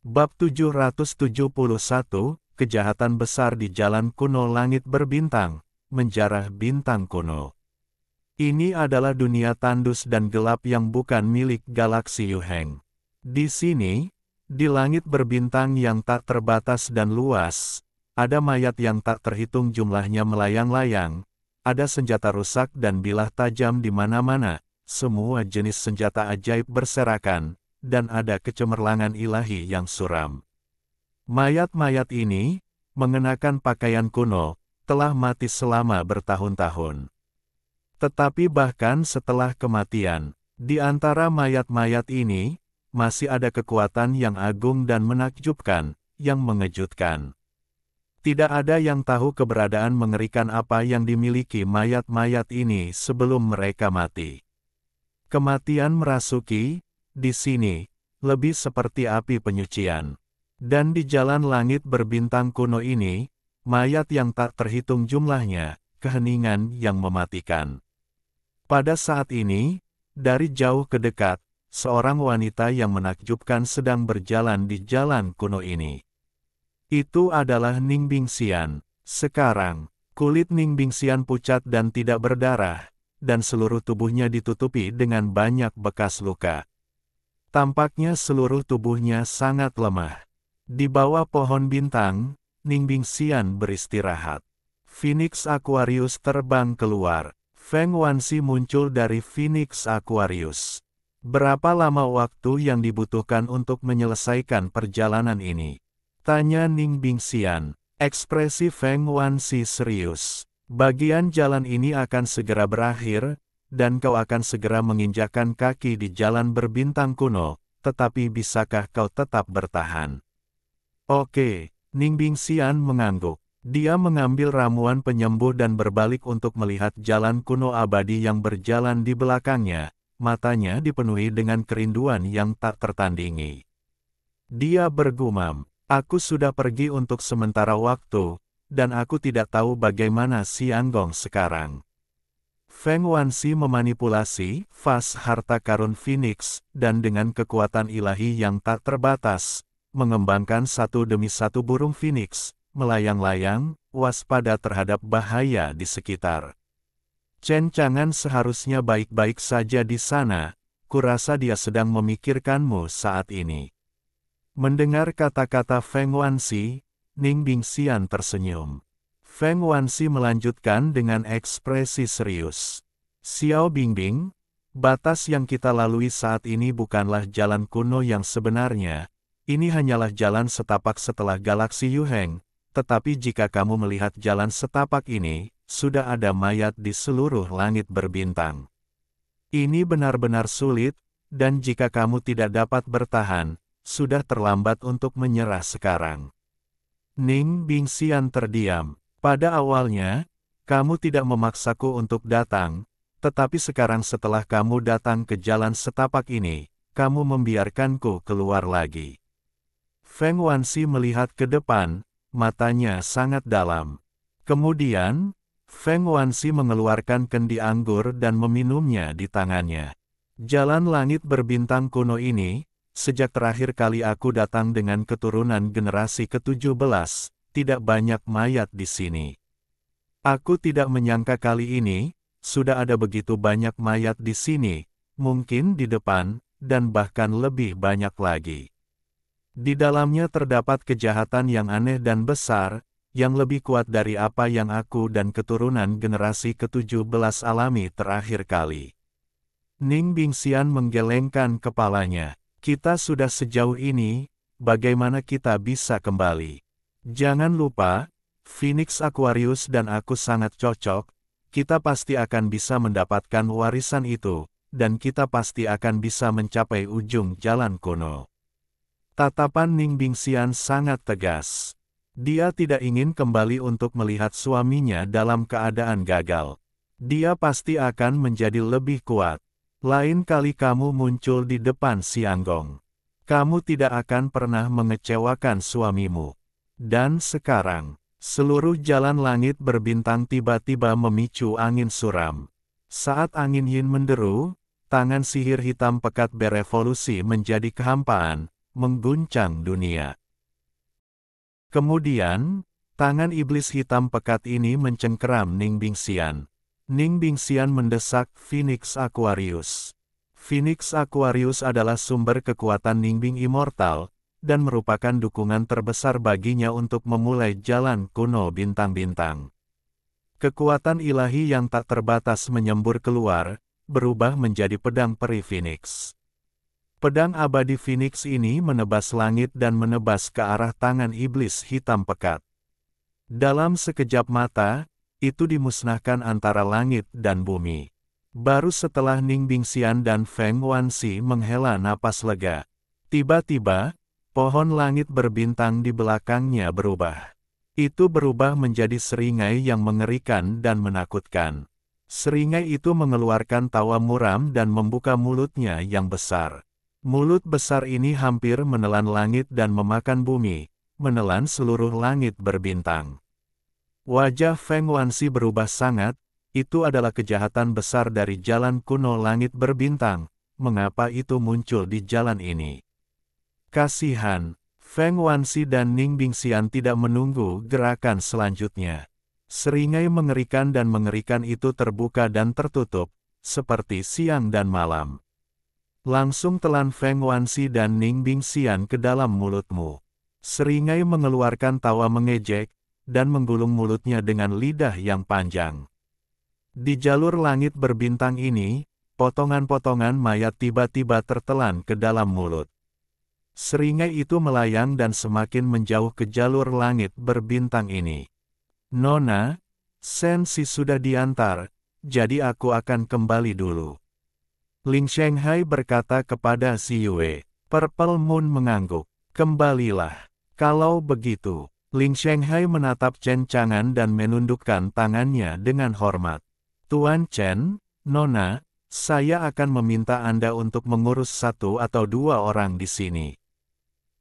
Bab 771, Kejahatan Besar di Jalan Kuno Langit Berbintang, Menjarah Bintang Kuno. Ini adalah dunia tandus dan gelap yang bukan milik galaksi Yuheng. Di sini, di langit berbintang yang tak terbatas dan luas, ada mayat yang tak terhitung jumlahnya melayang-layang, ada senjata rusak dan bilah tajam di mana-mana, semua jenis senjata ajaib berserakan, dan ada kecemerlangan ilahi yang suram. Mayat-mayat ini, mengenakan pakaian kuno, telah mati selama bertahun-tahun. Tetapi bahkan setelah kematian, di antara mayat-mayat ini, masih ada kekuatan yang agung dan menakjubkan, yang mengejutkan. Tidak ada yang tahu keberadaan mengerikan apa yang dimiliki mayat-mayat ini sebelum mereka mati. Kematian merasuki, di sini, lebih seperti api penyucian. Dan di jalan langit berbintang kuno ini, mayat yang tak terhitung jumlahnya, keheningan yang mematikan. Pada saat ini, dari jauh ke dekat, seorang wanita yang menakjubkan sedang berjalan di jalan kuno ini. Itu adalah Ning Bingxian. Sekarang, kulit Ning Bingxian pucat dan tidak berdarah, dan seluruh tubuhnya ditutupi dengan banyak bekas luka. Tampaknya seluruh tubuhnya sangat lemah. Di bawah pohon bintang, Ning Bingxian beristirahat. Phoenix Aquarius terbang keluar. Feng Wanxi muncul dari Phoenix Aquarius. Berapa lama waktu yang dibutuhkan untuk menyelesaikan perjalanan ini? Tanya Ning Bingxian. Ekspresi Feng Wanxi serius. Bagian jalan ini akan segera berakhir, dan kau akan segera menginjakkan kaki di jalan berbintang kuno, tetapi bisakah kau tetap bertahan? Oke, Ning Bingxian mengangguk. Dia mengambil ramuan penyembuh dan berbalik untuk melihat jalan kuno abadi yang berjalan di belakangnya, matanya dipenuhi dengan kerinduan yang tak tertandingi. Dia bergumam, aku sudah pergi untuk sementara waktu, dan aku tidak tahu bagaimana Xianggong sekarang. Feng Wanxi memanipulasi vas harta karun Phoenix, dan dengan kekuatan ilahi yang tak terbatas, mengembangkan satu demi satu burung Phoenix, melayang-layang, waspada terhadap bahaya di sekitar. Chen Chang'an seharusnya baik-baik saja di sana, kurasa dia sedang memikirkanmu saat ini. Mendengar kata-kata Feng Wanxi, Ning Bingxian tersenyum. Feng Wanxi melanjutkan dengan ekspresi serius. Xiao Bingbing, batas yang kita lalui saat ini bukanlah jalan kuno yang sebenarnya, ini hanyalah jalan setapak setelah galaksi Yuheng, tetapi jika kamu melihat jalan setapak ini, sudah ada mayat di seluruh langit berbintang. Ini benar-benar sulit, dan jika kamu tidak dapat bertahan, sudah terlambat untuk menyerah sekarang. Ning Bingxian terdiam. Pada awalnya, kamu tidak memaksaku untuk datang, tetapi sekarang setelah kamu datang ke jalan setapak ini, kamu membiarkanku keluar lagi. Feng Wanxi melihat ke depan, matanya sangat dalam. Kemudian, Feng Wanxi mengeluarkan kendi anggur dan meminumnya di tangannya. Jalan langit berbintang kuno ini, sejak terakhir kali aku datang dengan keturunan generasi ke-17, tidak banyak mayat di sini. Aku tidak menyangka kali ini, sudah ada begitu banyak mayat di sini, mungkin di depan, dan bahkan lebih banyak lagi. Di dalamnya terdapat kejahatan yang aneh dan besar, yang lebih kuat dari apa yang aku dan keturunan generasi ke-17 alami terakhir kali. Ning Bingxian menggelengkan kepalanya. Kita sudah sejauh ini, bagaimana kita bisa kembali? Jangan lupa, Phoenix Aquarius dan aku sangat cocok, kita pasti akan bisa mendapatkan warisan itu, dan kita pasti akan bisa mencapai ujung jalan kuno. Tatapan Ning Bingxian sangat tegas. Dia tidak ingin kembali untuk melihat suaminya dalam keadaan gagal. Dia pasti akan menjadi lebih kuat. Lain kali kamu muncul di depan Xianggong, kamu tidak akan pernah mengecewakan suamimu. Dan sekarang, seluruh jalan langit berbintang tiba-tiba memicu angin suram. Saat angin yin menderu, tangan sihir hitam pekat berevolusi menjadi kehampaan, mengguncang dunia. Kemudian, tangan iblis hitam pekat ini mencengkeram Ning Bingxian. Ning Bingxian mendesak Phoenix Aquarius. Phoenix Aquarius adalah sumber kekuatan Ningbing Immortal, dan merupakan dukungan terbesar baginya untuk memulai jalan kuno bintang-bintang. Kekuatan ilahi yang tak terbatas menyembur keluar, berubah menjadi pedang peri Phoenix. Pedang abadi Phoenix ini menebas langit dan menebas ke arah tangan iblis hitam pekat. Dalam sekejap mata, itu dimusnahkan antara langit dan bumi. Baru setelah Ning Bingxian dan Feng Wanxi menghela napas lega, tiba-tiba, pohon langit berbintang di belakangnya berubah. Itu berubah menjadi seringai yang mengerikan dan menakutkan. Seringai itu mengeluarkan tawa muram dan membuka mulutnya yang besar. Mulut besar ini hampir menelan langit dan memakan bumi, menelan seluruh langit berbintang. Wajah Feng Wanxi berubah sangat. Itu adalah kejahatan besar dari jalan kuno langit berbintang. Mengapa itu muncul di jalan ini? Kasihan, Feng Wanxi dan Ning Bingxian tidak menunggu gerakan selanjutnya. Seringai mengerikan dan mengerikan itu terbuka dan tertutup, seperti siang dan malam. Langsung telan Feng Wanxi dan Ning Bingxian ke dalam mulutmu. Seringai mengeluarkan tawa mengejek, dan menggulung mulutnya dengan lidah yang panjang. Di jalur langit berbintang ini, potongan-potongan mayat tiba-tiba tertelan ke dalam mulut. Seringai itu melayang dan semakin menjauh ke jalur langit berbintang ini. Nona, Sensi sudah diantar, jadi aku akan kembali dulu. Ling Shanghai berkata kepada Si Yue. Purple Moon mengangguk. Kembalilah. Kalau begitu, Ling Shanghai menatap Chen Chang'an dan menundukkan tangannya dengan hormat. Tuan Chen, Nona, saya akan meminta Anda untuk mengurus 1 atau 2 orang di sini.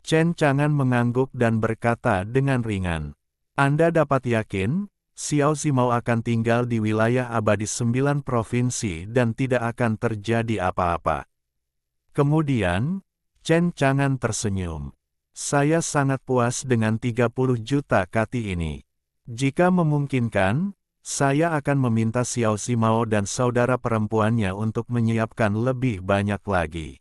Chen Chang'an mengangguk dan berkata dengan ringan. Anda dapat yakin, Xiao Zimao akan tinggal di wilayah abadi 9 provinsi dan tidak akan terjadi apa-apa. Kemudian, Chen Chang'an tersenyum. Saya sangat puas dengan 30 juta kati ini. Jika memungkinkan, saya akan meminta Xiao Zimao dan saudara perempuannya untuk menyiapkan lebih banyak lagi.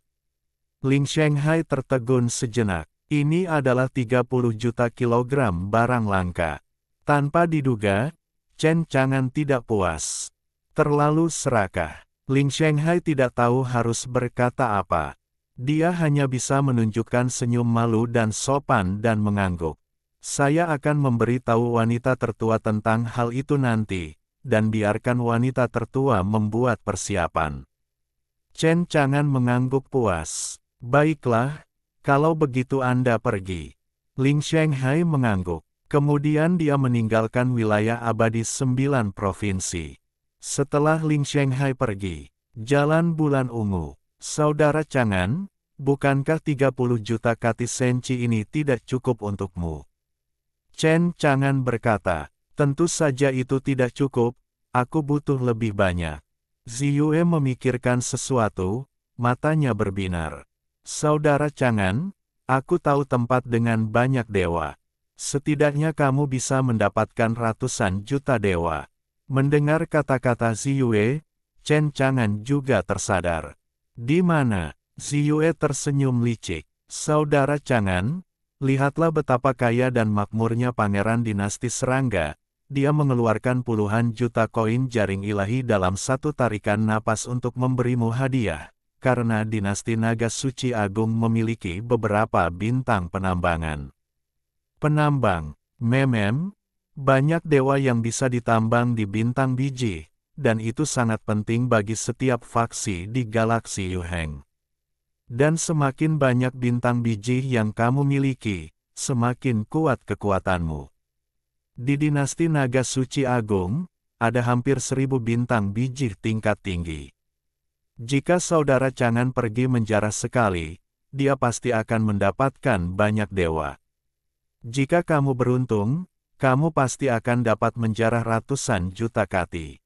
Ling Shanghai tertegun sejenak. Ini adalah 30 juta kilogram barang langka. Tanpa diduga, Chen Chang'an tidak puas. Terlalu serakah. Ling Shanghai tidak tahu harus berkata apa. Dia hanya bisa menunjukkan senyum malu dan sopan dan mengangguk. Saya akan memberitahu wanita tertua tentang hal itu nanti, dan biarkan wanita tertua membuat persiapan. Chen Chang'an mengangguk puas. Baiklah, kalau begitu Anda pergi. Ling Shanghai mengangguk. Kemudian dia meninggalkan wilayah abadi 9 provinsi. Setelah Ling Shanghai pergi, jalan bulan ungu. Saudara Chang'an, bukankah 30 juta kati senci ini tidak cukup untukmu? Chen Chang'an berkata, tentu saja itu tidak cukup, aku butuh lebih banyak. Ziyue memikirkan sesuatu, matanya berbinar. Saudara Chang'an, aku tahu tempat dengan banyak dewa. Setidaknya kamu bisa mendapatkan ratusan juta dewa. Mendengar kata-kata Ziyue, Chen Chang'an juga tersadar. Di mana? Ziyue tersenyum licik. Saudara Chang'an, lihatlah betapa kaya dan makmurnya pangeran dinasti serangga. Dia mengeluarkan puluhan juta koin jaring ilahi dalam satu tarikan napas untuk memberimu hadiah, karena dinasti Naga Suci Agung memiliki beberapa bintang penambangan. Penambang, banyak dewa yang bisa ditambang di bintang biji, dan itu sangat penting bagi setiap faksi di galaksi Yuheng. Dan semakin banyak bintang biji yang kamu miliki, semakin kuat kekuatanmu. Di dinasti Naga Suci Agung, ada hampir 1000 bintang biji tingkat tinggi. Jika saudara Chang'an pergi menjarah sekali, dia pasti akan mendapatkan banyak dewa. Jika kamu beruntung, kamu pasti akan dapat menjarah ratusan juta kati.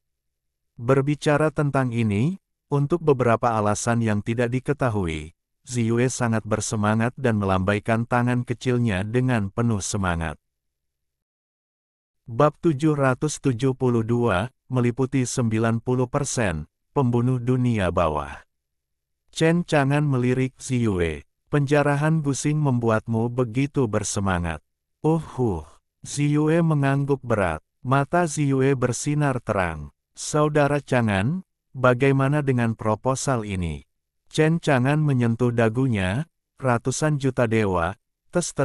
Berbicara tentang ini, untuk beberapa alasan yang tidak diketahui, Ziyue sangat bersemangat dan melambaikan tangan kecilnya dengan penuh semangat. Bab 772, meliputi 90%, pembunuh dunia bawah. Chen Chang'an melirik Ziyue. Penjarahan Gusing membuatmu begitu bersemangat. Ziyue mengangguk berat. Mata Ziyue bersinar terang. Saudara Chang'an, bagaimana dengan proposal ini? Chen Chang'an menyentuh dagunya, ratusan juta dewa, tes,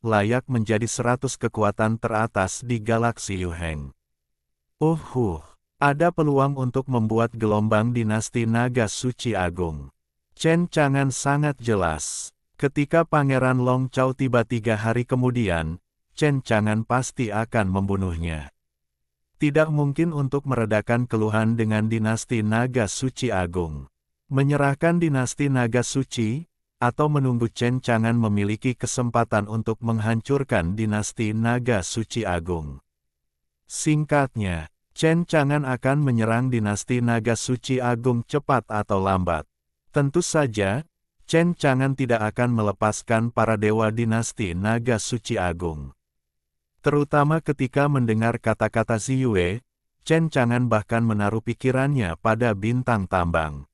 layak menjadi 100 kekuatan teratas di galaksi Yuheng. Ada peluang untuk membuat gelombang dinasti naga suci agung. Chen Chang'an sangat jelas. Ketika Pangeran Long Chao tiba 3 hari kemudian, Chen Chang'an pasti akan membunuhnya. Tidak mungkin untuk meredakan keluhan dengan dinasti naga suci agung. Menyerahkan dinasti naga suci, atau menunggu Chen Chang'an memiliki kesempatan untuk menghancurkan dinasti naga suci agung. Singkatnya, Chen Chang'an akan menyerang dinasti naga suci agung cepat atau lambat. Tentu saja, Chen Chang'an tidak akan melepaskan para dewa dinasti naga suci agung. Terutama ketika mendengar kata-kata Ziyue, Chen Chang'an bahkan menaruh pikirannya pada bintang tambang.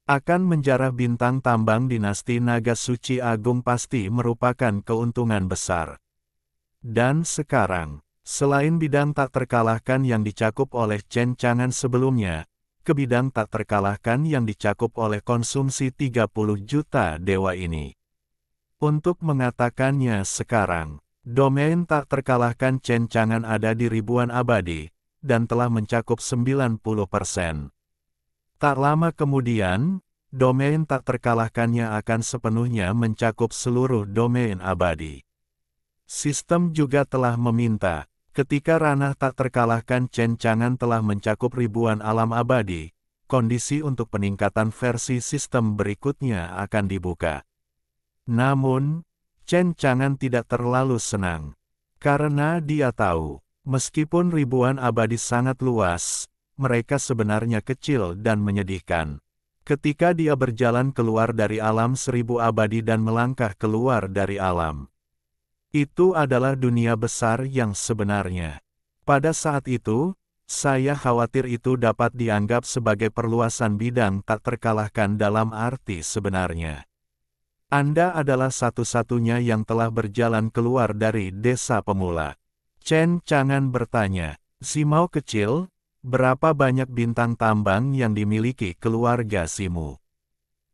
Akan menjarah bintang tambang dinasti naga suci agung pasti merupakan keuntungan besar. Dan sekarang, selain bidang tak terkalahkan yang dicakup oleh Chen Chang'an sebelumnya, ke bidang tak terkalahkan yang dicakup oleh konsumsi 30 juta dewa ini. Untuk mengatakannya sekarang, domain tak terkalahkan Chen Chang'an ada di ribuan abadi, dan telah mencakup 90%. Tak lama kemudian, domain tak terkalahkannya akan sepenuhnya mencakup seluruh domain abadi. Sistem juga telah meminta, ketika ranah tak terkalahkan Chen Chang'an telah mencakup ribuan alam abadi, kondisi untuk peningkatan versi sistem berikutnya akan dibuka. Namun, Chen Chang'an tidak terlalu senang. Karena dia tahu, meskipun ribuan abadi sangat luas, mereka sebenarnya kecil dan menyedihkan. Ketika dia berjalan keluar dari alam 1000 abadi dan melangkah keluar dari alam, itu adalah dunia besar yang sebenarnya. Pada saat itu, saya khawatir itu dapat dianggap sebagai perluasan bidang tak terkalahkan dalam arti sebenarnya. Anda adalah satu-satunya yang telah berjalan keluar dari desa pemula. Chen Chang'an bertanya, Simau kecil, berapa banyak bintang tambang yang dimiliki keluarga Simu?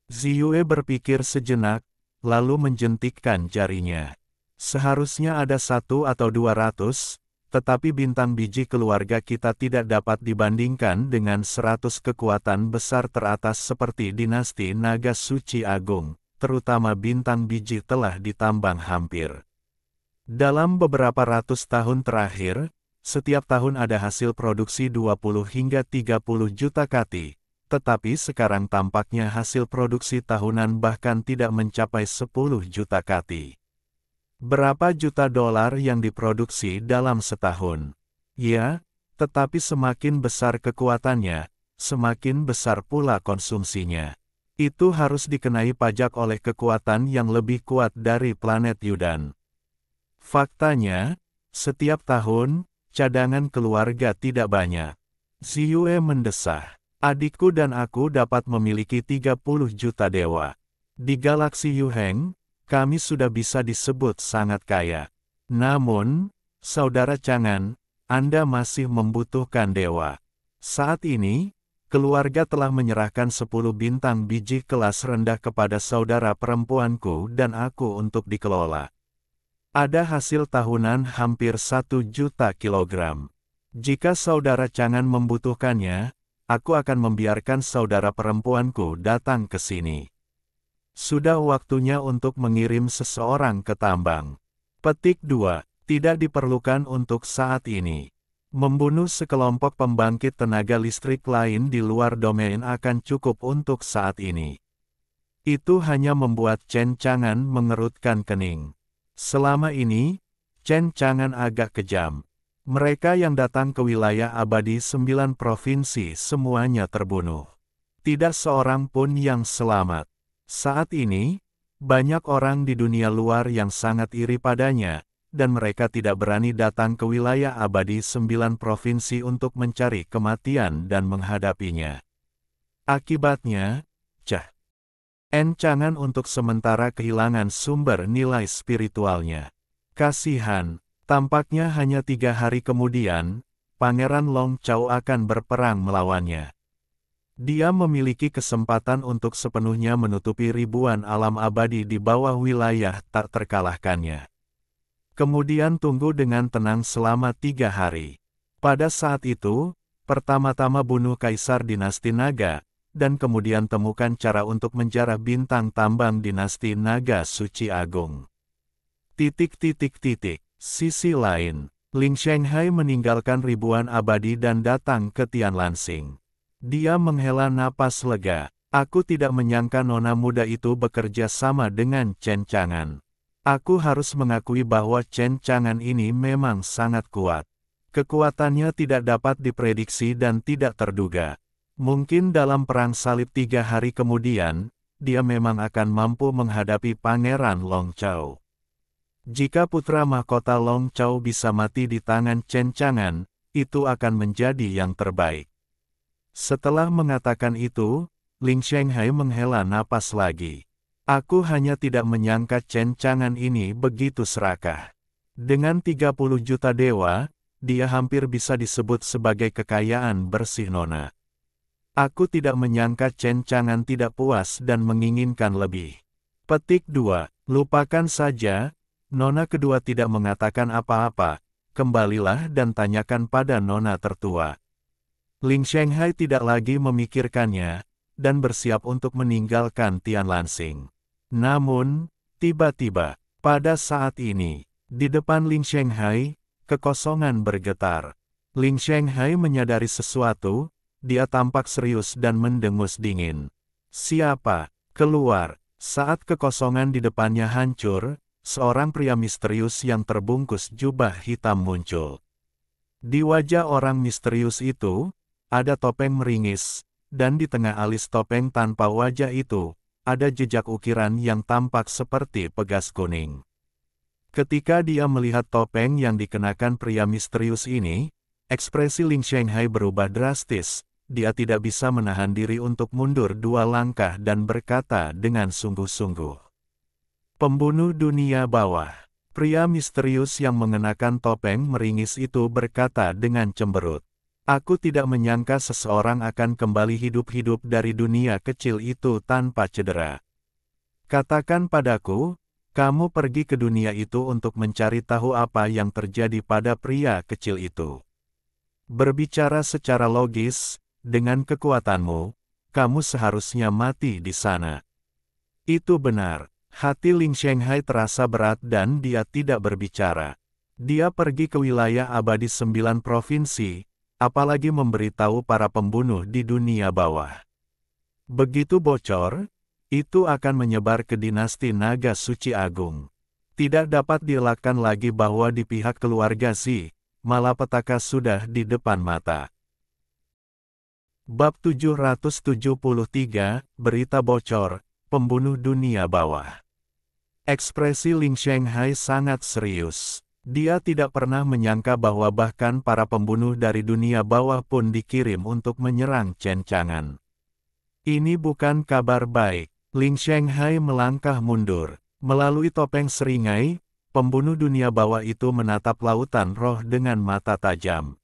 Ziyue berpikir sejenak, lalu menjentikkan jarinya. Seharusnya ada 100 atau 200, tetapi bintang biji keluarga kita tidak dapat dibandingkan dengan 100 kekuatan besar teratas seperti dinasti naga suci agung, terutama bintang biji telah ditambang hampir. Dalam beberapa ratus tahun terakhir, setiap tahun ada hasil produksi 20 hingga 30 juta kati, tetapi sekarang tampaknya hasil produksi tahunan bahkan tidak mencapai 10 juta kati. Berapa juta dolar yang diproduksi dalam setahun? Ya, tetapi semakin besar kekuatannya, semakin besar pula konsumsinya. Itu harus dikenai pajak oleh kekuatan yang lebih kuat dari planet Yudan. Faktanya, setiap tahun, cadangan keluarga tidak banyak. Ziyue mendesah. Adikku dan aku dapat memiliki 30 juta dewa. Di galaksi Yuheng, kami sudah bisa disebut sangat kaya. Namun, Saudara Chang'an, Anda masih membutuhkan dewa. Saat ini, keluarga telah menyerahkan 10 bintang biji kelas rendah kepada saudara perempuanku dan aku untuk dikelola. Ada hasil tahunan hampir 1 juta kilogram. Jika saudara Chang'an membutuhkannya, aku akan membiarkan saudara perempuanku datang ke sini. Sudah waktunya untuk mengirim seseorang ke tambang. Petik 2. Tidak diperlukan untuk saat ini. Membunuh sekelompok pembangkit tenaga listrik lain di luar domain akan cukup untuk saat ini. Itu hanya membuat Chen Chang'an mengerutkan kening. Selama ini, Chen Chang'an agak kejam. Mereka yang datang ke wilayah abadi 9 provinsi semuanya terbunuh. Tidak seorang pun yang selamat. Saat ini, banyak orang di dunia luar yang sangat iri padanya, dan mereka tidak berani datang ke wilayah abadi 9 provinsi untuk mencari kematian dan menghadapinya. Akibatnya, Chen untuk sementara kehilangan sumber nilai spiritualnya. Kasihan, tampaknya hanya 3 hari kemudian, Pangeran Long Chao akan berperang melawannya. Dia memiliki kesempatan untuk sepenuhnya menutupi ribuan alam abadi di bawah wilayah tak terkalahkannya. Kemudian tunggu dengan tenang selama 3 hari. Pada saat itu, pertama-tama bunuh Kaisar Dinasti Naga, dan kemudian temukan cara untuk menjarah bintang tambang Dinasti Naga Suci Agung. Sisi lain, Ling Shanghai meninggalkan ribuan abadi dan datang ke Tianlansing. Dia menghela napas lega. Aku tidak menyangka nona muda itu bekerja sama dengan Chen Chang'an. Aku harus mengakui bahwa Chen Chang'an ini memang sangat kuat. Kekuatannya tidak dapat diprediksi dan tidak terduga. Mungkin dalam perang salib 3 hari kemudian, dia memang akan mampu menghadapi Pangeran Long Chao. Jika putra mahkota Long Chao bisa mati di tangan Chen Chang'an, itu akan menjadi yang terbaik. Setelah mengatakan itu, Ling Shanghai menghela napas lagi. Aku hanya tidak menyangka Chen Chang'an ini begitu serakah. Dengan 30 juta dewa, dia hampir bisa disebut sebagai kekayaan bersih nona. Aku tidak menyangka Chen Chang'an tidak puas dan menginginkan lebih. Petik 2. Lupakan saja, nona kedua tidak mengatakan apa-apa, kembalilah dan tanyakan pada nona tertua. Ling Shanghai tidak lagi memikirkannya, dan bersiap untuk meninggalkan Tianlansing. Namun, tiba-tiba, pada saat ini, di depan Ling Shanghai, kekosongan bergetar. Ling Shanghai menyadari sesuatu. Dia tampak serius dan mendengus dingin. Siapa? Keluar. Saat kekosongan di depannya hancur, seorang pria misterius yang terbungkus jubah hitam muncul. Di wajah orang misterius itu, ada topeng meringis, dan di tengah alis topeng tanpa wajah itu, ada jejak ukiran yang tampak seperti pegas kuning. Ketika dia melihat topeng yang dikenakan pria misterius ini, ekspresi Ling Shanghai berubah drastis. Dia tidak bisa menahan diri untuk mundur 2 langkah dan berkata dengan sungguh-sungguh. Pembunuh dunia bawah. Pria misterius yang mengenakan topeng meringis itu berkata dengan cemberut. Aku tidak menyangka seseorang akan kembali hidup-hidup dari dunia kecil itu tanpa cedera. Katakan padaku, kamu pergi ke dunia itu untuk mencari tahu apa yang terjadi pada pria kecil itu. Berbicara secara logis, dengan kekuatanmu, kamu seharusnya mati di sana. Itu benar. Hati Ling Shanghai terasa berat dan dia tidak berbicara. Dia pergi ke wilayah abadi 9 provinsi, apalagi memberitahu para pembunuh di dunia bawah. Begitu bocor, itu akan menyebar ke dinasti Naga Suci Agung. Tidak dapat dielakkan lagi bahwa di pihak keluarga Xi, malapetaka sudah di depan mata. Bab 773, Berita Bocor, Pembunuh Dunia Bawah. Ekspresi Ling Shanghai sangat serius. Dia tidak pernah menyangka bahwa bahkan para pembunuh dari dunia bawah pun dikirim untuk menyerang Chen Chang'an. Ini bukan kabar baik. Ling Shanghai melangkah mundur. Melalui topeng seringai, pembunuh dunia bawah itu menatap lautan roh dengan mata tajam.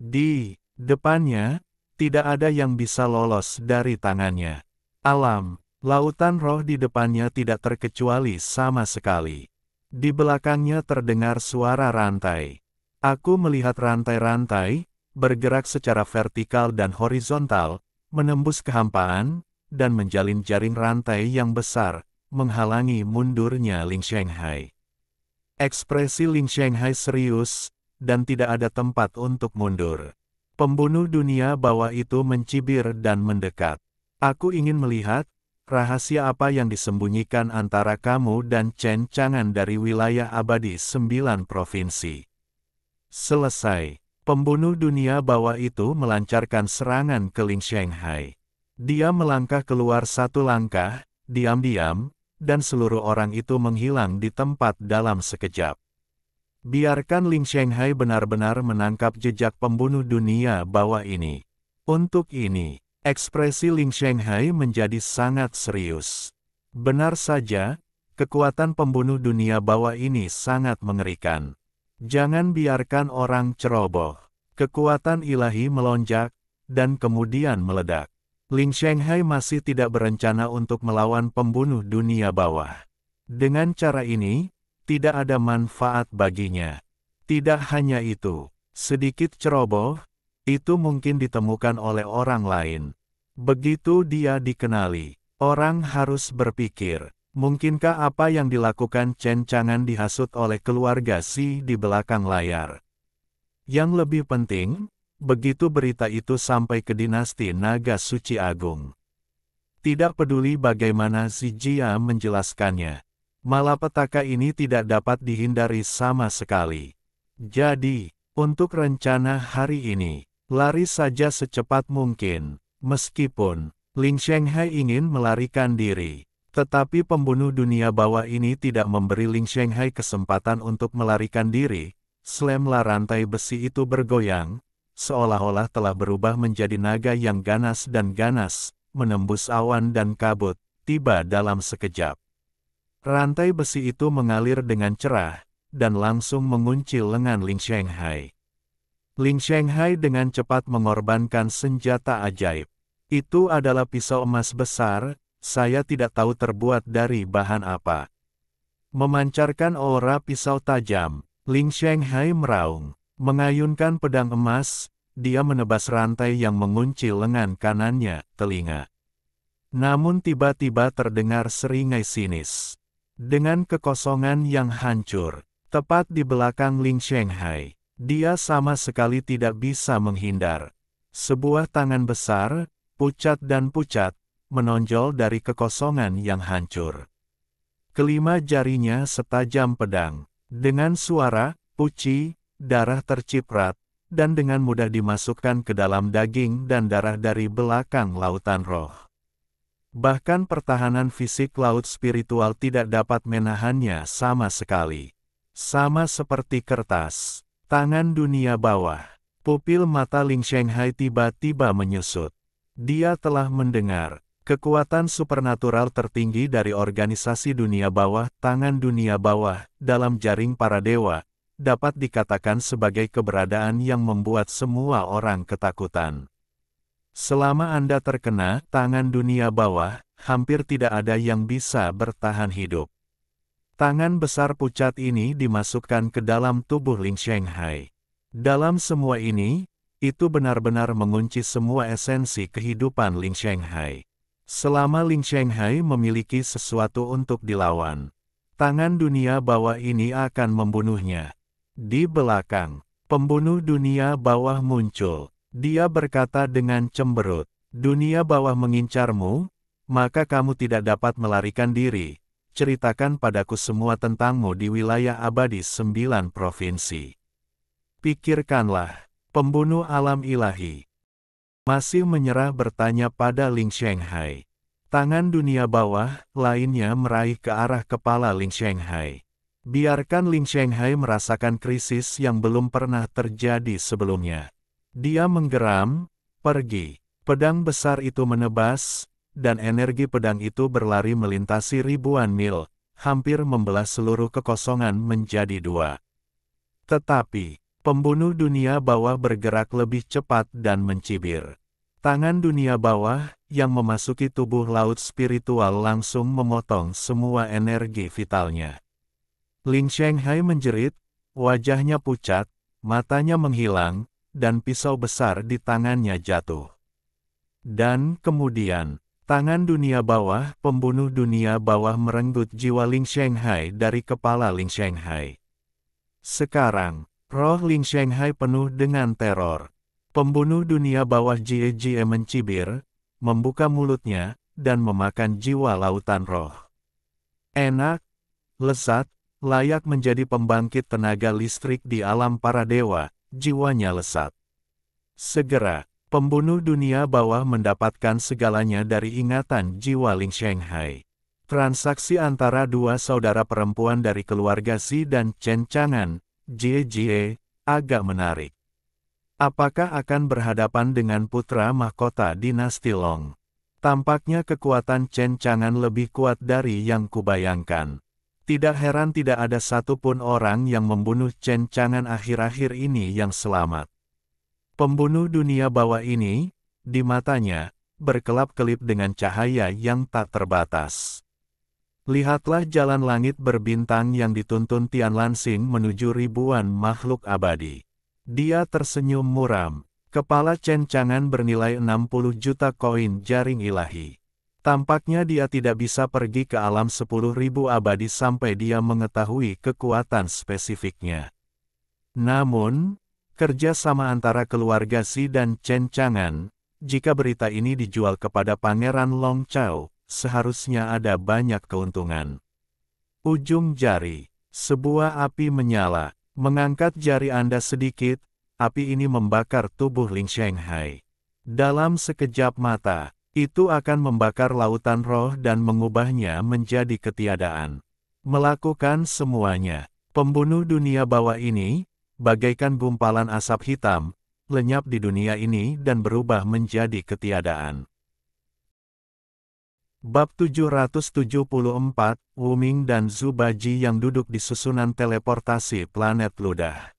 Di depannya, tidak ada yang bisa lolos dari tangannya. Alam, lautan roh di depannya tidak terkecuali sama sekali. Di belakangnya terdengar suara rantai. Aku melihat rantai-rantai, bergerak secara vertikal dan horizontal, menembus kehampaan, dan menjalin jaring rantai yang besar, menghalangi mundurnya Ling Shanghai. Ekspresi Ling Shanghai serius, dan tidak ada tempat untuk mundur. Pembunuh dunia bawah itu mencibir dan mendekat. Aku ingin melihat, rahasia apa yang disembunyikan antara kamu dan Chen Chang'an dari wilayah abadi 9 provinsi. Selesai. Pembunuh dunia bawah itu melancarkan serangan ke Ling Shanghai. Dia melangkah keluar 1 langkah, diam-diam, dan seluruh orang itu menghilang di tempat dalam sekejap. Biarkan Ling Shanghai benar-benar menangkap jejak pembunuh dunia bawah ini. Untuk ini, ekspresi Ling Shanghai menjadi sangat serius. Benar saja, kekuatan pembunuh dunia bawah ini sangat mengerikan. Jangan biarkan orang ceroboh. Kekuatan ilahi melonjak, dan kemudian meledak. Ling Shanghai masih tidak berencana untuk melawan pembunuh dunia bawah. Dengan cara ini, tidak ada manfaat baginya. Tidak hanya itu, sedikit ceroboh, itu mungkin ditemukan oleh orang lain. Begitu dia dikenali, orang harus berpikir, mungkinkah apa yang dilakukan Chen Chang'an dihasut oleh keluarga Xi di belakang layar? Yang lebih penting, begitu berita itu sampai ke dinasti Naga Suci Agung. Tidak peduli bagaimana Xi Jia menjelaskannya, malapetaka ini tidak dapat dihindari sama sekali. Jadi, untuk rencana hari ini, lari saja secepat mungkin. Meskipun Ling Shanghai ingin melarikan diri, tetapi pembunuh dunia bawah ini tidak memberi Ling Shanghai kesempatan untuk melarikan diri. Slamlah rantai besi itu bergoyang, seolah-olah telah berubah menjadi naga yang ganas dan ganas, menembus awan dan kabut, tiba dalam sekejap. Rantai besi itu mengalir dengan cerah, dan langsung mengunci lengan Ling Shanghai. Ling Shanghai dengan cepat mengorbankan senjata ajaib. Itu adalah pisau emas besar, saya tidak tahu terbuat dari bahan apa. Memancarkan aura pisau tajam, Ling Shanghai meraung. Mengayunkan pedang emas, dia menebas rantai yang mengunci lengan kanannya, telinga. Namun tiba-tiba terdengar seringai sinis. Dengan kekosongan yang hancur, tepat di belakang Ling Shanghai, dia sama sekali tidak bisa menghindar. Sebuah tangan besar, pucat dan pucat, menonjol dari kekosongan yang hancur. Kelima jarinya setajam pedang. Dengan suara, puci, darah terciprat, dan dengan mudah dimasukkan ke dalam daging dan darah dari belakang lautan roh. Bahkan pertahanan fisik laut spiritual tidak dapat menahannya sama sekali. Sama seperti kertas, tangan dunia bawah, pupil mata Ling Shanghai tiba-tiba menyusut. Dia telah mendengar kekuatan supernatural tertinggi dari organisasi dunia bawah, tangan dunia bawah, dalam jaring para dewa, dapat dikatakan sebagai keberadaan yang membuat semua orang ketakutan. Selama Anda terkena tangan dunia bawah, hampir tidak ada yang bisa bertahan hidup. Tangan besar pucat ini dimasukkan ke dalam tubuh Ling Shanghai. Dalam semua ini, itu benar-benar mengunci semua esensi kehidupan Ling Shanghai. Selama Ling Shanghai memiliki sesuatu untuk dilawan, tangan dunia bawah ini akan membunuhnya. Di belakang, pembunuh dunia bawah muncul. Dia berkata dengan cemberut, "Dunia bawah mengincarmu, maka kamu tidak dapat melarikan diri. Ceritakan padaku semua tentangmu di wilayah abadi 9 provinsi." Pikirkanlah, pembunuh alam ilahi masih menyerah bertanya pada Ling Shanghai. Tangan dunia bawah lainnya meraih ke arah kepala Ling Shanghai. Biarkan Ling Shanghai merasakan krisis yang belum pernah terjadi sebelumnya. Dia menggeram, pergi. Pedang besar itu menebas, dan energi pedang itu berlari melintasi ribuan mil, hampir membelah seluruh kekosongan menjadi dua. Tetapi, pembunuh dunia bawah bergerak lebih cepat dan mencibir. Tangan dunia bawah, yang memasuki tubuh laut spiritual langsung memotong semua energi vitalnya. Ling Shanghai menjerit, wajahnya pucat, matanya menghilang, dan pisau besar di tangannya jatuh. Dan kemudian, tangan dunia bawah, pembunuh dunia bawah merenggut jiwa Ling Shanghai dari kepala Ling Shanghai. Sekarang, roh Ling Shanghai penuh dengan teror. Pembunuh dunia bawah Jie mencibir, membuka mulutnya, dan memakan jiwa lautan roh. Enak, lezat, layak menjadi pembangkit tenaga listrik di alam para dewa, jiwanya lesat. Segera, pembunuh dunia bawah mendapatkan segalanya dari ingatan jiwa Ling Shanghai. Transaksi antara dua saudara perempuan dari keluarga Zi dan Chen Chang'an, Jie, agak menarik. Apakah akan berhadapan dengan putra mahkota dinasti Long? Tampaknya kekuatan Chen Chang'an lebih kuat dari yang kubayangkan. Tidak heran tidak ada satupun orang yang membunuh Chen Chang'an akhir-akhir ini yang selamat. Pembunuh dunia bawah ini, di matanya, berkelap-kelip dengan cahaya yang tak terbatas. Lihatlah jalan langit berbintang yang dituntun Tian Lansing menuju ribuan makhluk abadi. Dia tersenyum muram. Kepala Chen Chang'an bernilai 60 juta koin jaring ilahi. Tampaknya dia tidak bisa pergi ke alam 10.000 abadi sampai dia mengetahui kekuatan spesifiknya. Namun, kerja sama antara keluarga Zi dan Chen Chang'an, jika berita ini dijual kepada Pangeran Long Chao, seharusnya ada banyak keuntungan. Ujung jari. Sebuah api menyala. Mengangkat jari Anda sedikit, api ini membakar tubuh Ling Shanghai. Dalam sekejap mata, itu akan membakar lautan roh dan mengubahnya menjadi ketiadaan. Melakukan semuanya. Pembunuh dunia bawah ini, bagaikan gumpalan asap hitam, lenyap di dunia ini dan berubah menjadi ketiadaan. Bab 774, Wu Ming dan Zhu Baji yang duduk di susunan teleportasi planet ludah.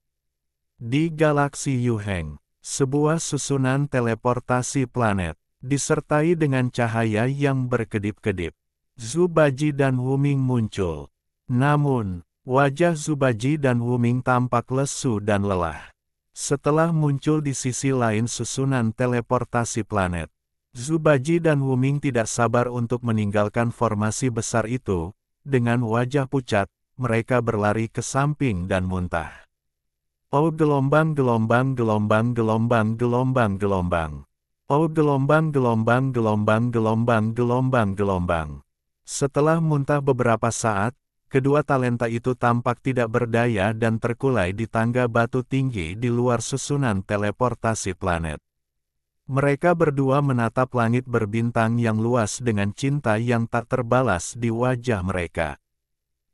Di galaksi Yuheng, sebuah susunan teleportasi planet, disertai dengan cahaya yang berkedip-kedip. Zhu Baji dan Wu Ming muncul. Namun, wajah Zhu Baji dan Wu Ming tampak lesu dan lelah. Setelah muncul di sisi lain susunan teleportasi planet, Zhu Baji dan Wu Ming tidak sabar untuk meninggalkan formasi besar itu. Dengan wajah pucat, mereka berlari ke samping dan muntah. Oh gelombang gelombang gelombang gelombang gelombang gelombang. Oh gelombang gelombang gelombang gelombang gelombang gelombang. Setelah muntah beberapa saat, kedua talenta itu tampak tidak berdaya dan terkulai di tangga batu tinggi di luar susunan teleportasi planet. Mereka berdua menatap langit berbintang yang luas dengan cinta yang tak terbalas di wajah mereka.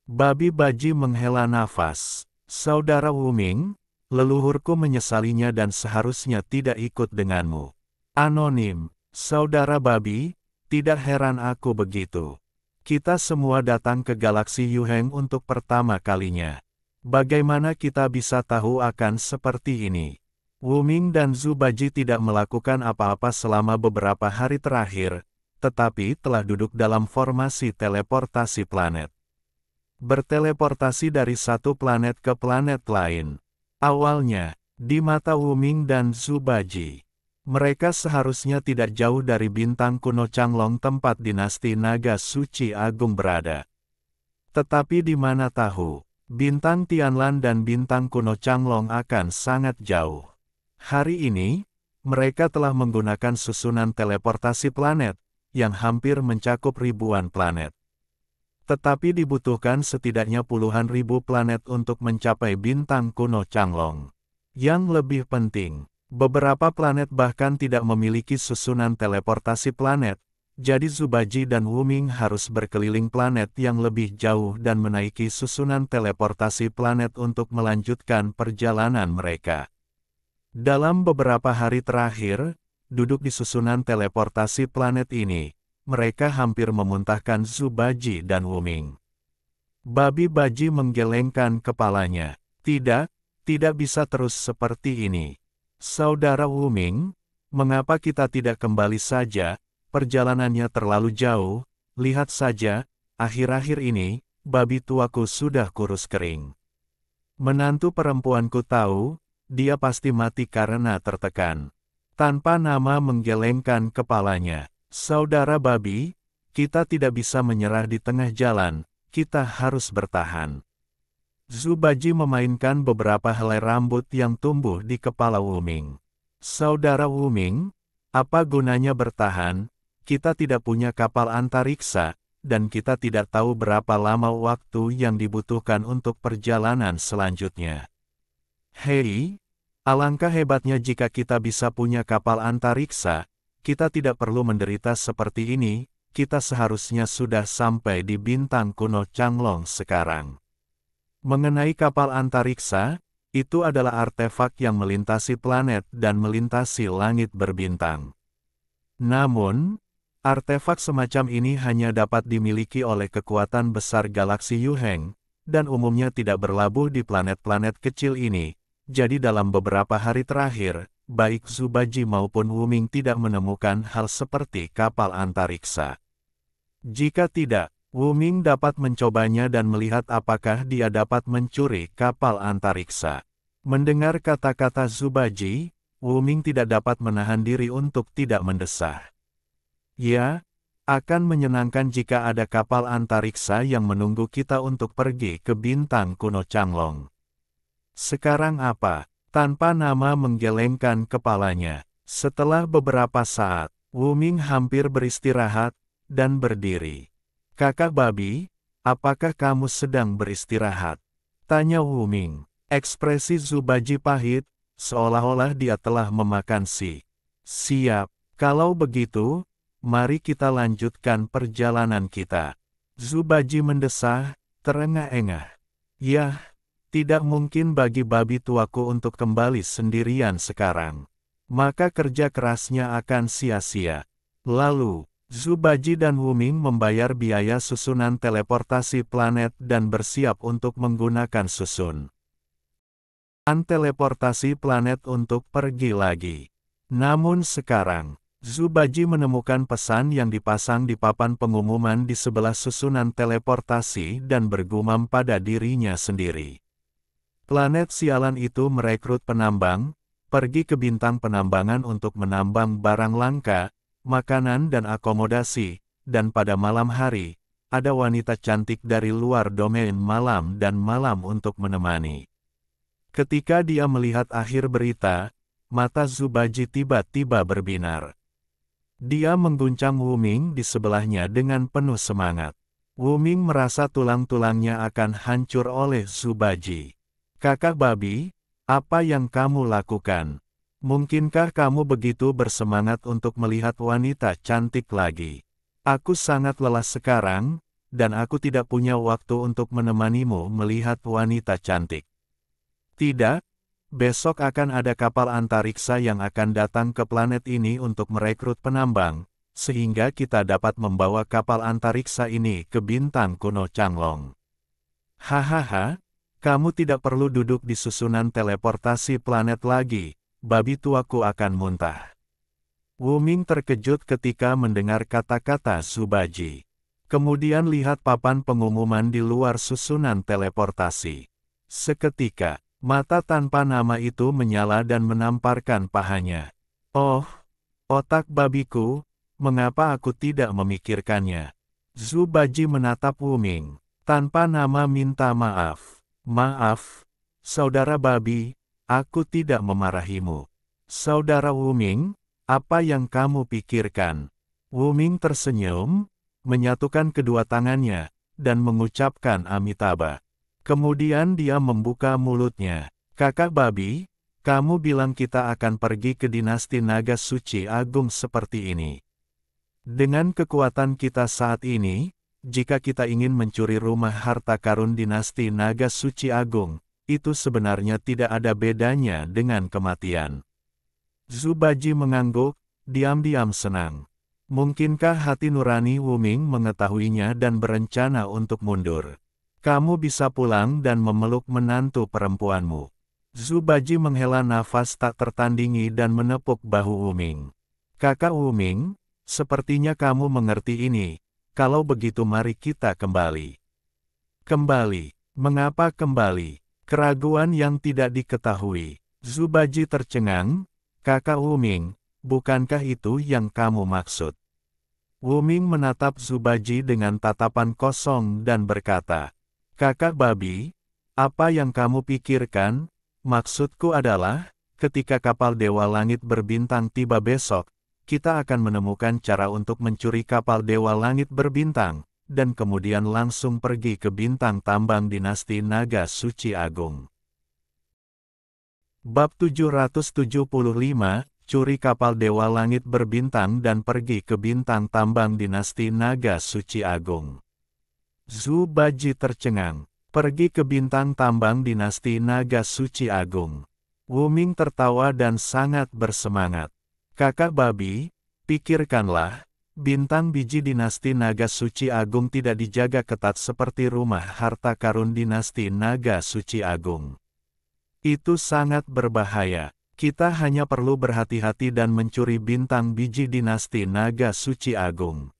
Babi Baji menghela nafas. Saudara Wu Ming, leluhurku menyesalinya dan seharusnya tidak ikut denganmu. Anonim, Saudara Babi, tidak heran aku begitu. Kita semua datang ke galaksi Yuheng untuk pertama kalinya. Bagaimana kita bisa tahu akan seperti ini? Wu Ming dan Zhu Baji tidak melakukan apa-apa selama beberapa hari terakhir, tetapi telah duduk dalam formasi teleportasi planet. Berteleportasi dari satu planet ke planet lain. Awalnya, di mata Wu Ming dan Zhu Baji, mereka seharusnya tidak jauh dari bintang kuno Changlong tempat dinasti naga suci agung berada. Tetapi di mana tahu, bintang Tianlan dan bintang kuno Changlong akan sangat jauh. Hari ini, mereka telah menggunakan susunan teleportasi planet, yang hampir mencakup ribuan planet. Tetapi dibutuhkan setidaknya puluhan ribu planet untuk mencapai bintang kuno Changlong. Yang lebih penting, beberapa planet bahkan tidak memiliki susunan teleportasi planet, jadi Zhu Baji dan Wu Ming harus berkeliling planet yang lebih jauh dan menaiki susunan teleportasi planet untuk melanjutkan perjalanan mereka. Dalam beberapa hari terakhir, duduk di susunan teleportasi planet ini, mereka hampir memuntahkan Zhu Baji dan Wu Ming. Babi Baji menggelengkan kepalanya. Tidak bisa terus seperti ini. Saudara Wu Ming, mengapa kita tidak kembali saja? Perjalanannya terlalu jauh, lihat saja, akhir-akhir ini, babi tuaku sudah kurus kering. Menantu perempuanku tahu, dia pasti mati karena tertekan. Tanpa nama menggelengkan kepalanya. Saudara babi, kita tidak bisa menyerah di tengah jalan, kita harus bertahan. Zhu Baji memainkan beberapa helai rambut yang tumbuh di kepala Wu Ming. Saudara Wu Ming, apa gunanya bertahan? Kita tidak punya kapal antariksa, dan kita tidak tahu berapa lama waktu yang dibutuhkan untuk perjalanan selanjutnya. Hei, alangkah hebatnya jika kita bisa punya kapal antariksa, kita tidak perlu menderita seperti ini, kita seharusnya sudah sampai di bintang kuno Changlong sekarang. Mengenai kapal antariksa, itu adalah artefak yang melintasi planet dan melintasi langit berbintang. Namun, artefak semacam ini hanya dapat dimiliki oleh kekuatan besar galaksi Yuheng, dan umumnya tidak berlabuh di planet-planet kecil ini. Jadi dalam beberapa hari terakhir, baik Zubaji maupun Wuming tidak menemukan hal seperti kapal antariksa. Jika tidak, Wuming dapat mencobanya dan melihat apakah dia dapat mencuri kapal antariksa. Mendengar kata-kata Zubaji, Wuming tidak dapat menahan diri untuk tidak mendesah. Ya, akan menyenangkan jika ada kapal antariksa yang menunggu kita untuk pergi ke bintang kuno Changlong. Sekarang apa? Tanpa nama menggelengkan kepalanya. Setelah beberapa saat, Wuming hampir beristirahat, dan berdiri. Kakak babi, apakah kamu sedang beristirahat? Tanya Wuming. Ekspresi Zubaji pahit, seolah-olah dia telah memakan siap. Kalau begitu, mari kita lanjutkan perjalanan kita. Zubaji mendesah, terengah-engah. Yah, tidak mungkin bagi babi tuaku untuk kembali sendirian sekarang. Maka kerja kerasnya akan sia-sia. Lalu, Zubaji dan Wuming membayar biaya susunan teleportasi planet dan bersiap untuk menggunakan susun teleportasi planet untuk pergi lagi. Namun sekarang, Zubaji menemukan pesan yang dipasang di papan pengumuman di sebelah susunan teleportasi dan bergumam pada dirinya sendiri. Planet sialan itu merekrut penambang, pergi ke bintang penambangan untuk menambang barang langka, makanan dan akomodasi, dan pada malam hari, ada wanita cantik dari luar domain malam dan malam untuk menemani. Ketika dia melihat akhir berita, mata Zubaji tiba-tiba berbinar. Dia mengguncang Wuming di sebelahnya dengan penuh semangat. Wuming merasa tulang-tulangnya akan hancur oleh Zubaji. Kakak babi, apa yang kamu lakukan? Mungkinkah kamu begitu bersemangat untuk melihat wanita cantik lagi? Aku sangat lelah sekarang, dan aku tidak punya waktu untuk menemanimu melihat wanita cantik. Tidak, besok akan ada kapal antariksa yang akan datang ke planet ini untuk merekrut penambang, sehingga kita dapat membawa kapal antariksa ini ke bintang kuno Changlong. Hahaha, kamu tidak perlu duduk di susunan teleportasi planet lagi, babi tuaku akan muntah. Wuming terkejut ketika mendengar kata-kata Zubaji. Kemudian lihat papan pengumuman di luar susunan teleportasi. Seketika, mata tanpa nama itu menyala dan menamparkan pahanya. Oh, otak babiku, mengapa aku tidak memikirkannya? Zubaji menatap Wuming. Tanpa nama minta maaf. Maaf, saudara babi, aku tidak memarahimu. Saudara Wuming, apa yang kamu pikirkan? Wuming tersenyum, menyatukan kedua tangannya, dan mengucapkan Amitabha. Kemudian dia membuka mulutnya. Kakak babi, kamu bilang kita akan pergi ke dinasti naga suci agung seperti ini. Dengan kekuatan kita saat ini, jika kita ingin mencuri rumah harta karun dinasti naga suci agung, itu sebenarnya tidak ada bedanya dengan kematian. Zubaji mengangguk, diam-diam senang. Mungkinkah hati nurani Wuming mengetahuinya dan berencana untuk mundur? Kamu bisa pulang dan memeluk menantu perempuanmu. Zubaji menghela nafas tak tertandingi dan menepuk bahu Wuming. Kakak Wuming, sepertinya kamu mengerti ini. Kalau begitu mari kita kembali. Kembali. Mengapa kembali? Keraguan yang tidak diketahui. Zubaji tercengang. Kakak Wuming, bukankah itu yang kamu maksud? Wuming menatap Zubaji dengan tatapan kosong dan berkata, Kakak babi, apa yang kamu pikirkan? Maksudku adalah, ketika kapal Dewa Langit berbintang tiba besok, kita akan menemukan cara untuk mencuri kapal Dewa Langit berbintang, dan kemudian langsung pergi ke bintang tambang dinasti Naga Suci Agung. Bab 775, curi kapal Dewa Langit Berbintang dan pergi ke bintang tambang dinasti Naga Suci Agung. Zhu Baji tercengang. Pergi ke bintang tambang dinasti Naga Suci Agung. Wu Ming tertawa dan sangat bersemangat. Kakak babi, pikirkanlah, bintang biji dinasti Naga Suci Agung tidak dijaga ketat seperti rumah harta karun dinasti Naga Suci Agung. Itu sangat berbahaya. Kita hanya perlu berhati-hati dan mencuri bintang biji dinasti Naga Suci Agung.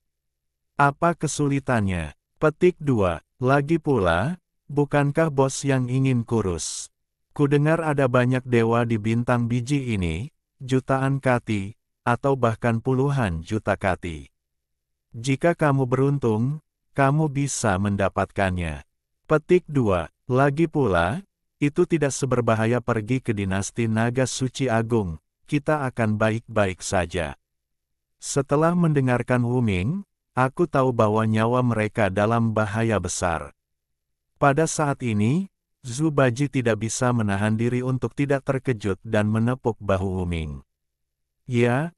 Apa kesulitannya? Petik 2. Lagi pula, bukankah bos yang ingin kurus? Kudengar ada banyak dewa di bintang biji ini, jutaan kati, atau bahkan puluhan juta kati. Jika kamu beruntung, kamu bisa mendapatkannya. Petik 2. Lagi pula, itu tidak seberbahaya pergi ke dinasti Naga Suci Agung, kita akan baik-baik saja. Setelah mendengarkan Wu Ming, aku tahu bahwa nyawa mereka dalam bahaya besar. Pada saat ini, Zhu Baji tidak bisa menahan diri untuk tidak terkejut dan menepuk bahu Wu Ming. Ya,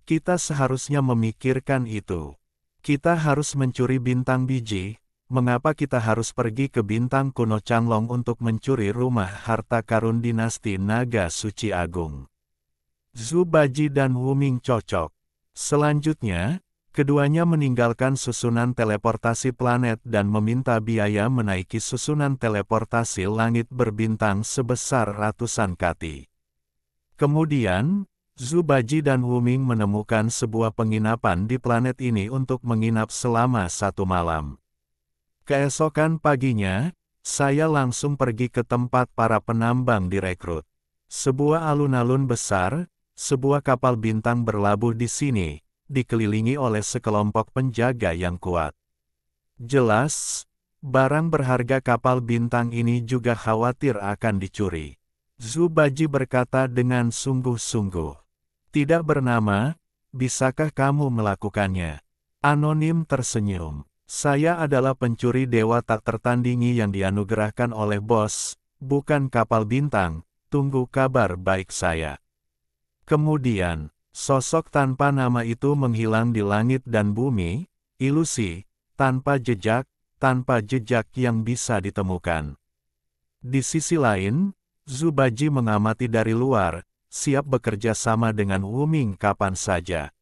kita seharusnya memikirkan itu. Kita harus mencuri bintang biji. Mengapa kita harus pergi ke bintang kuno Changlong untuk mencuri rumah harta karun dinasti Naga Suci Agung? Zhu Baji dan Wu Ming cocok. Selanjutnya, keduanya meninggalkan susunan teleportasi planet dan meminta biaya menaiki susunan teleportasi langit berbintang sebesar ratusan kati. Kemudian, Zhu Baji dan Wu Ming menemukan sebuah penginapan di planet ini untuk menginap selama 1 malam. Keesokan paginya, saya langsung pergi ke tempat para penambang direkrut. Sebuah alun-alun besar, sebuah kapal bintang berlabuh di sini, dikelilingi oleh sekelompok penjaga yang kuat. Jelas, barang berharga kapal bintang ini juga khawatir akan dicuri. Zhu Baji berkata dengan sungguh-sungguh. Tidak bernama, bisakah kamu melakukannya? Anonim tersenyum. Saya adalah pencuri dewa tak tertandingi yang dianugerahkan oleh bos, bukan kapal bintang, tunggu kabar baik saya. Kemudian, sosok tanpa nama itu menghilang di langit dan bumi, ilusi, tanpa jejak yang bisa ditemukan. Di sisi lain, Zhu Baji mengamati dari luar, siap bekerja sama dengan Wu Ming kapan saja.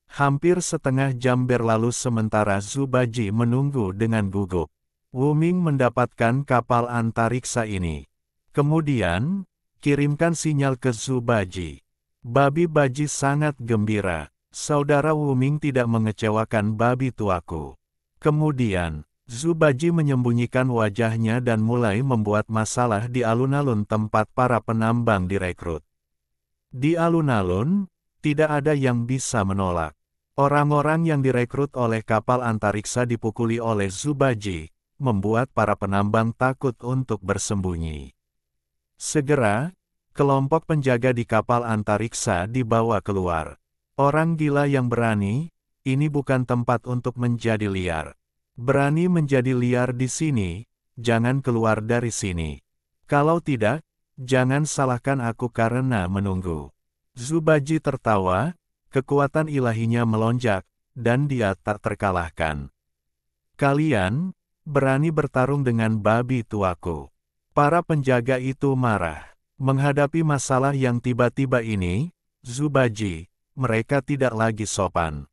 Hampir setengah jam berlalu sementara Zhu Baji menunggu dengan gugup. Wu Ming mendapatkan kapal antariksa ini. Kemudian, kirimkan sinyal ke Zhu Baji. Babi Baji sangat gembira. Saudara Wu Ming tidak mengecewakan babi tuaku. Kemudian, Zhu Baji menyembunyikan wajahnya dan mulai membuat masalah di alun-alun tempat para penambang direkrut. Di alun-alun, tidak ada yang bisa menolak. Orang-orang yang direkrut oleh kapal antariksa dipukuli oleh Zhu Baji, membuat para penambang takut untuk bersembunyi. Segera, kelompok penjaga di kapal antariksa dibawa keluar. Orang gila yang berani, ini bukan tempat untuk menjadi liar. Berani menjadi liar di sini, jangan keluar dari sini. Kalau tidak, jangan salahkan aku karena menunggu. Zhu Baji tertawa, kekuatan ilahinya melonjak, dan dia tak terkalahkan. Kalian, berani bertarung dengan babi tuaku. Para penjaga itu marah. Menghadapi masalah yang tiba-tiba ini, Zhu Baji, mereka tidak lagi sopan.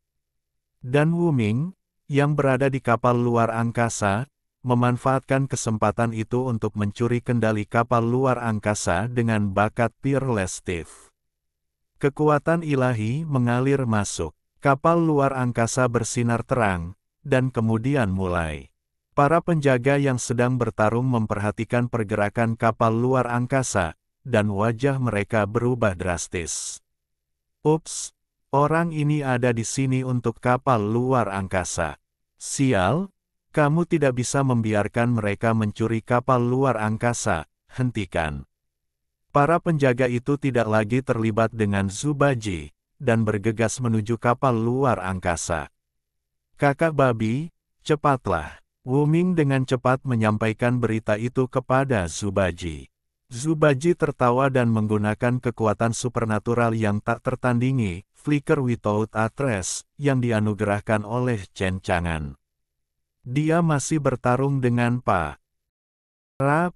Dan Wu Ming, yang berada di kapal luar angkasa, memanfaatkan kesempatan itu untuk mencuri kendali kapal luar angkasa dengan bakat Peerless Thief. Kekuatan ilahi mengalir masuk. Kapal luar angkasa bersinar terang, dan kemudian mulai. Para penjaga yang sedang bertarung memperhatikan pergerakan kapal luar angkasa, dan wajah mereka berubah drastis. Ups, orang ini ada di sini untuk kapal luar angkasa. Sial, kamu tidak bisa membiarkan mereka mencuri kapal luar angkasa, hentikan. Para penjaga itu tidak lagi terlibat dengan Zhu Baji, dan bergegas menuju kapal luar angkasa. Kakak babi, cepatlah. Wu Ming dengan cepat menyampaikan berita itu kepada Zhu Baji. Zubaji tertawa dan menggunakan kekuatan supernatural yang tak tertandingi, Flicker Without a Trace, yang dianugerahkan oleh Chen Chang'an. Dia masih bertarung dengan para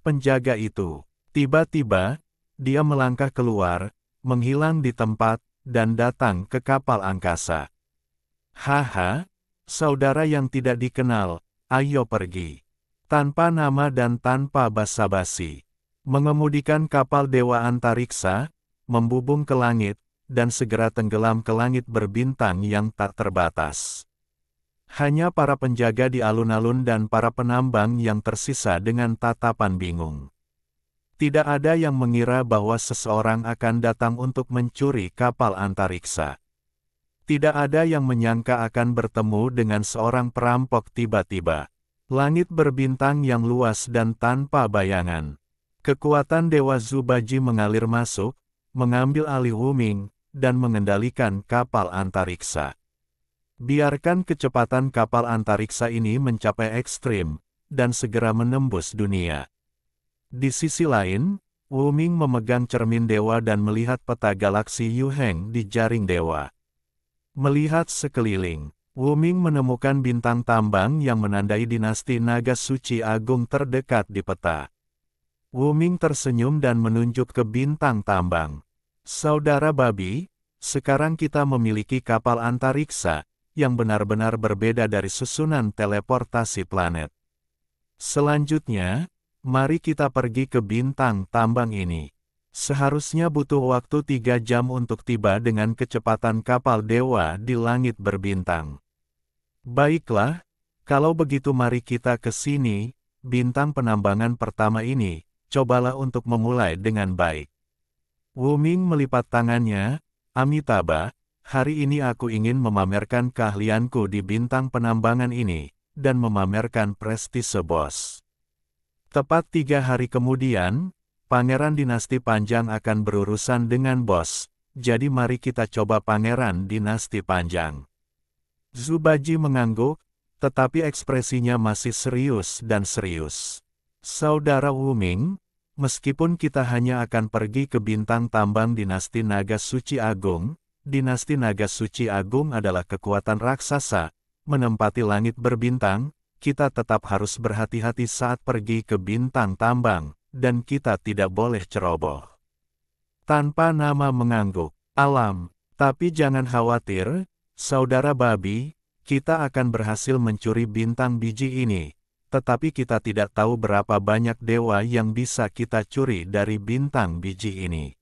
penjaga itu. Tiba-tiba, dia melangkah keluar, menghilang di tempat, dan datang ke kapal angkasa. Haha, saudara yang tidak dikenal, ayo pergi. Tanpa nama dan tanpa basa-basi. Mengemudikan kapal Dewa Antariksa, membubung ke langit, dan segera tenggelam ke langit berbintang yang tak terbatas. Hanya para penjaga di alun-alun dan para penambang yang tersisa dengan tatapan bingung. Tidak ada yang mengira bahwa seseorang akan datang untuk mencuri kapal antariksa. Tidak ada yang menyangka akan bertemu dengan seorang perampok tiba-tiba. Langit berbintang yang luas dan tanpa bayangan. Kekuatan Dewa Zubaji mengalir masuk, mengambil alih Wuming, dan mengendalikan kapal antariksa. Biarkan kecepatan kapal antariksa ini mencapai ekstrim, dan segera menembus dunia. Di sisi lain, Wuming memegang cermin dewa dan melihat peta galaksi Yuheng di jaring dewa. Melihat sekeliling, Wuming menemukan bintang tambang yang menandai dinasti naga suci agung terdekat di peta. Wuming tersenyum dan menunjuk ke bintang tambang. Saudara babi, sekarang kita memiliki kapal antariksa, yang benar-benar berbeda dari susunan teleportasi planet. Selanjutnya, mari kita pergi ke bintang tambang ini. Seharusnya butuh waktu 3 jam untuk tiba dengan kecepatan kapal dewa di langit berbintang. Baiklah, kalau begitu mari kita ke sini, bintang penambangan pertama ini, cobalah untuk memulai dengan baik. Wuming melipat tangannya, Amitabha, hari ini aku ingin memamerkan keahlianku di bintang penambangan ini, dan memamerkan prestise bos. Tepat 3 hari kemudian, Pangeran Dinasti Panjang akan berurusan dengan bos, jadi mari kita coba Pangeran Dinasti Panjang. Zubaji mengangguk, tetapi ekspresinya masih serius dan serius. Saudara Wuming, meskipun kita hanya akan pergi ke bintang tambang Dinasti Naga Suci Agung, Dinasti Naga Suci Agung adalah kekuatan raksasa, menempati langit berbintang, kita tetap harus berhati-hati saat pergi ke bintang tambang, dan kita tidak boleh ceroboh. Tanpa nama mengangguk, alam, tapi jangan khawatir, saudara babi, kita akan berhasil mencuri bintang biji ini, tetapi kita tidak tahu berapa banyak dewa yang bisa kita curi dari bintang biji ini.